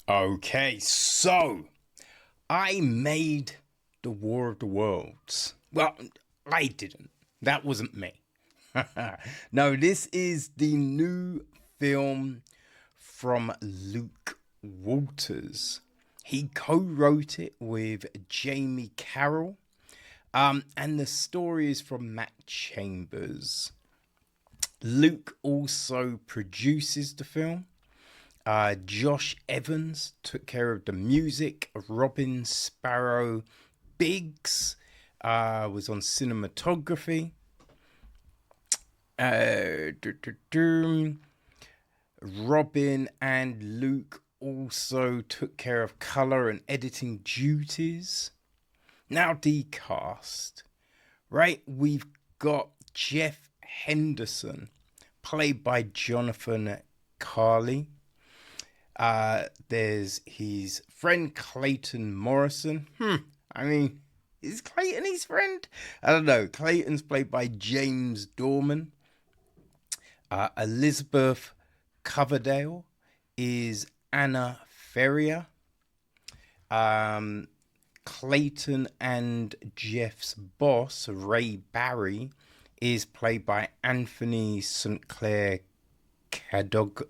Okay, so I made the War of the Worlds. Well, I didn't. That wasn't me. No, this is the new film from Luke Walters. He co-wrote it with Jaime Carroll. And the story is from Matt Chambers. Luke also produces the film. Josh Evans took care of the music. Robin Sparrow-Biggs was on cinematography. Robin and Luke also took care of color and editing duties. Now the cast, right? We've got Jeff Henderson, played by Jonathon Carley. There's his friend Clayton Morrison. I mean, is Clayton his friend? I don't know. Clayton's played by James Dorman. Elizabeth Coverdale is Anna Ferrier. Clayton and Jeff's boss, Ray Barry, is played by Anthony St. Clair Cadogan.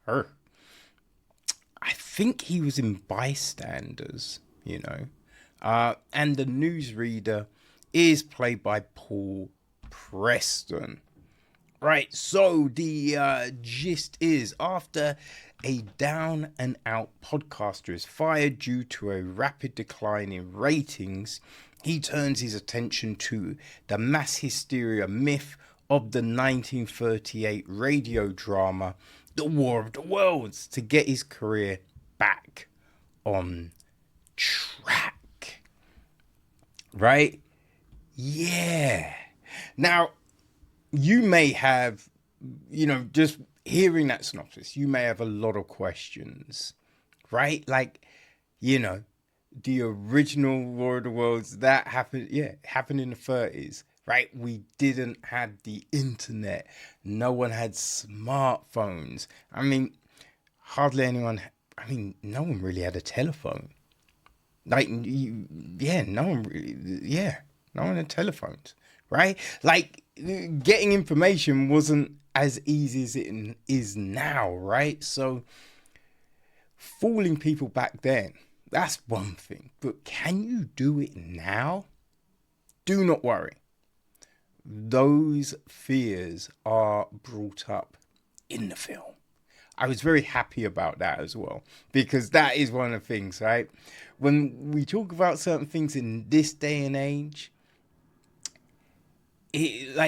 I think he was in Bystanders, you know. And the newsreader is played by Paul Preston. Right, so the gist is, after a down-and-out podcaster is fired due to a rapid decline in ratings, he turns his attention to the mass hysteria myth of the 1938 radio drama The War of the Worlds to get his career back on track. Right? Yeah. Now, you may have, just hearing that synopsis, you may have a lot of questions, right? Like, the original War of the Worlds, that happened in the 30s, right? We didn't have the internet. No one had smartphones. No one really had a telephone. No one had telephones, right? Like, getting information wasn't as easy as it is now, right? So fooling people back then, that's one thing. But can you do it now? Do not worry. Those fears are brought up in the film. I was very happy about that as well, because that is one of the things, right? When we talk about certain things in this day and age,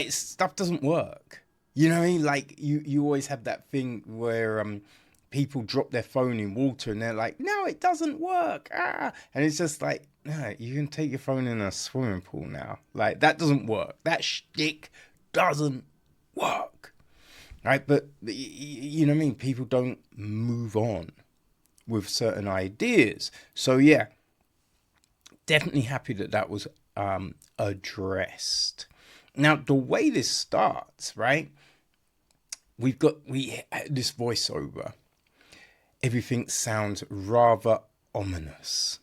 stuff doesn't work. You know what I mean? Like, you always have that thing where people drop their phone in water and they're like, no, it doesn't work. And it's just like, no, you can take your phone in a swimming pool now. Like, that doesn't work. That shtick doesn't work. Right? But, you know what I mean? People don't move on with certain ideas. So, yeah, definitely happy that was addressed. Now, the way this starts, right? We this voiceover. Everything sounds rather ominous,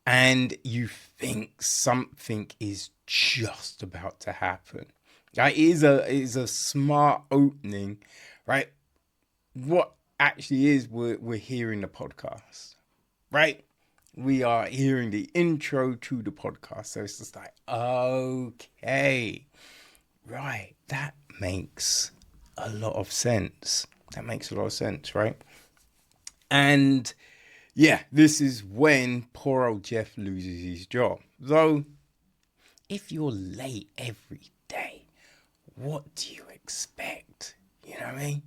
and you think something is just about to happen. Right? It is a smart opening, right? What actually is we're hearing the podcast, right? We are hearing the intro to the podcast. So it's just like, okay, right. That makes a lot of sense. Right? And yeah, this is when poor old Jeff loses his job. Though, if you're late every day, what do you expect? You know what I mean?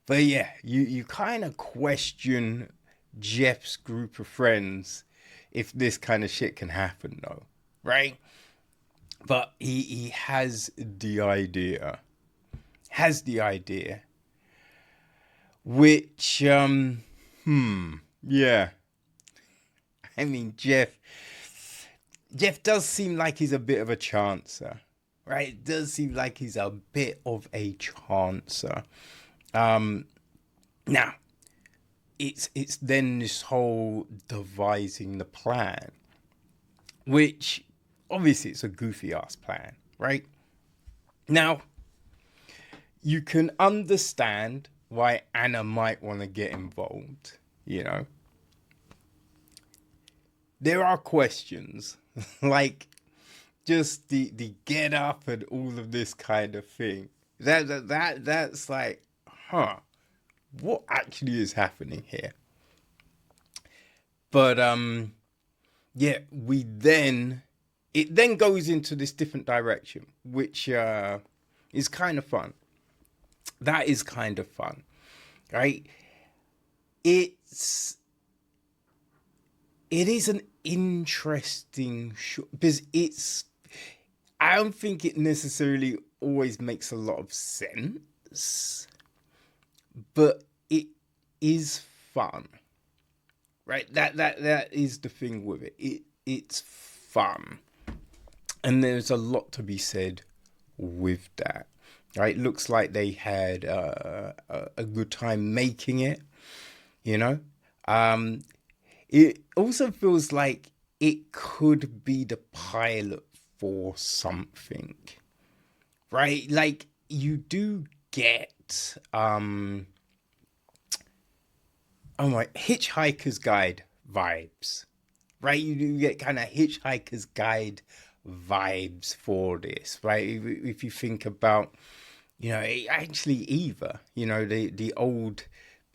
But yeah, you kind of question Jeff's group of friends if this kind of shit can happen, though, right? But he has the idea, which yeah, Jeff does seem like he's a bit of a chancer, right? It does seem like he's a bit of a chancer. Now, it's then this whole devising the plan, which obviously it's a goofy ass plan, right? Now, you can understand why Anna might want to get involved, you know. There are questions like just the get up and all of this kind of thing. That's like, huh, what actually is happening here? But yeah, it then goes into this different direction, which is kind of fun. That is kind of fun, right? It is an interesting show because I don't think it necessarily always makes a lot of sense, but it is fun, right? That is the thing with it. It's fun, and there's a lot to be said with that. Right? It looks like they had a good time making it. You know, it also feels like it could be the pilot for something, right? Like you do get Hitchhiker's Guide vibes, right? You do get kind of Hitchhiker's Guide vibes for this, right? If you think about, you know, actually either, you know, the old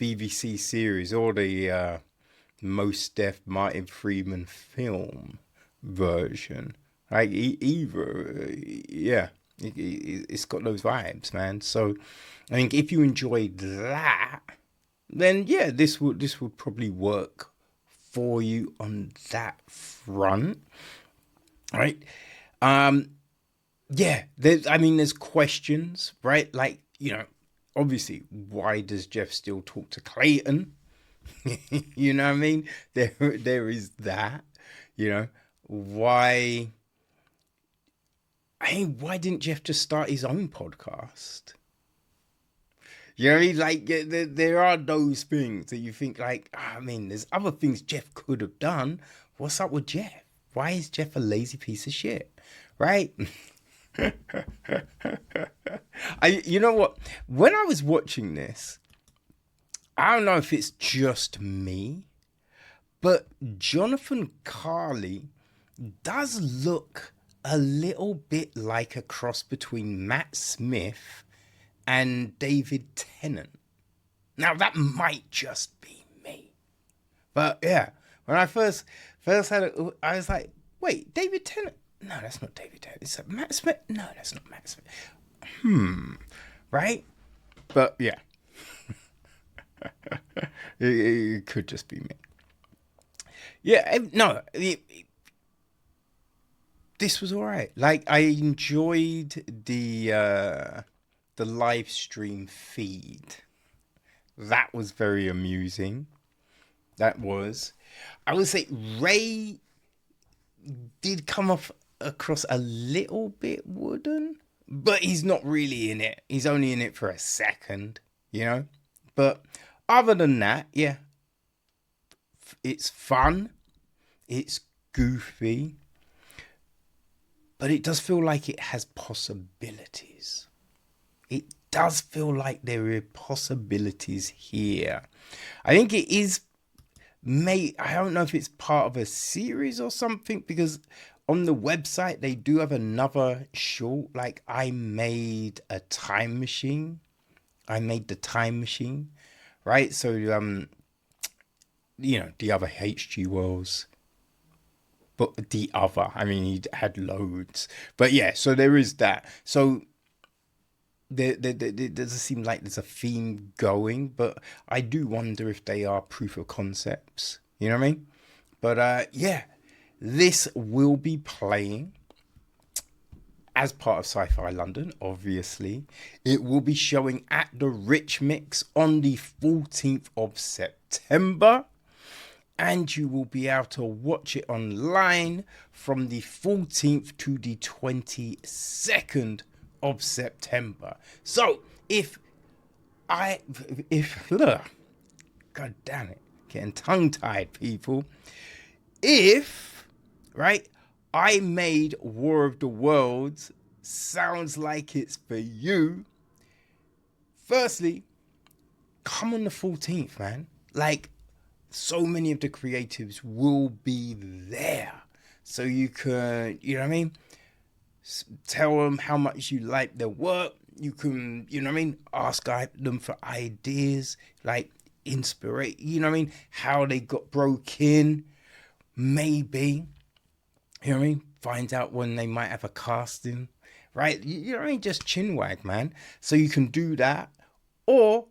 BBC series or the Most Def Martin Freeman film version, right? Either, yeah, it's got those vibes, man. So I think if you enjoyed that, then yeah, this would probably work for you on that front, right? Yeah, there's questions, right? Like, you know, obviously, why does Jeff still talk to Clayton? You know what I mean? There is that, you know, why? Why didn't Jeff just start his own podcast? You know what I mean? Like, there are those things that you think, like, there's other things Jeff could have done. What's up with Jeff? Why is Jeff a lazy piece of shit? Right? You know what? When I was watching this, I don't know if it's just me, but Jonathon Carley does look a little bit like a cross between Matt Smith and David Tennant. Now that might just be me, but yeah, when I first had it, I was like, wait, David Tennant? No, that's not David Tennant. It's Matt Smith? No, that's not Matt Smith. Right? But yeah, it could just be me. Yeah, no, this was all right. Like, I enjoyed the live stream feed. That was very amusing. That was. I would say Ray did come off across a little bit wooden, but he's not really in it. He's only in it for a second, you know? But other than that, yeah, it's fun. It's goofy. But it does feel like it has possibilities. It does feel like there are possibilities here. I think it is I don't know if it's part of a series or something, because on the website they do have another short, like I made a time machine. I made the time machine, right? So you know, the other HG Wells, but the other, he had loads. But yeah, so there is that. So there doesn't seem like there's a theme going, but I do wonder if they are proof of concepts. You know what I mean? But yeah, this will be playing as part of Sci-Fi London, obviously. It will be showing at the Rich Mix on the 14th of September. And you will be able to watch it online from the 14th to the 22nd of September. So if Look, God damn it, getting tongue tied, people. If, right, I made War of the Worlds sounds like it's for you, firstly, come on the 14th, man. Like, so many of the creatives will be there. So you can, you know what I mean? Tell them how much you like their work. You can, you know what I mean? Ask them for ideas, like inspiration, you know what I mean? How they got broke in, maybe, you know what I mean? Find out when they might have a casting, right? You know what I mean? Just chinwag, man. So you can do that, or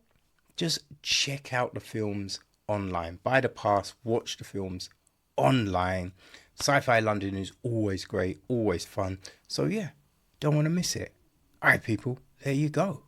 just check out the films online. Buy the pass, watch the films online. Sci-Fi London is always great, always fun. So yeah, don't want to miss it. All right, people, there you go.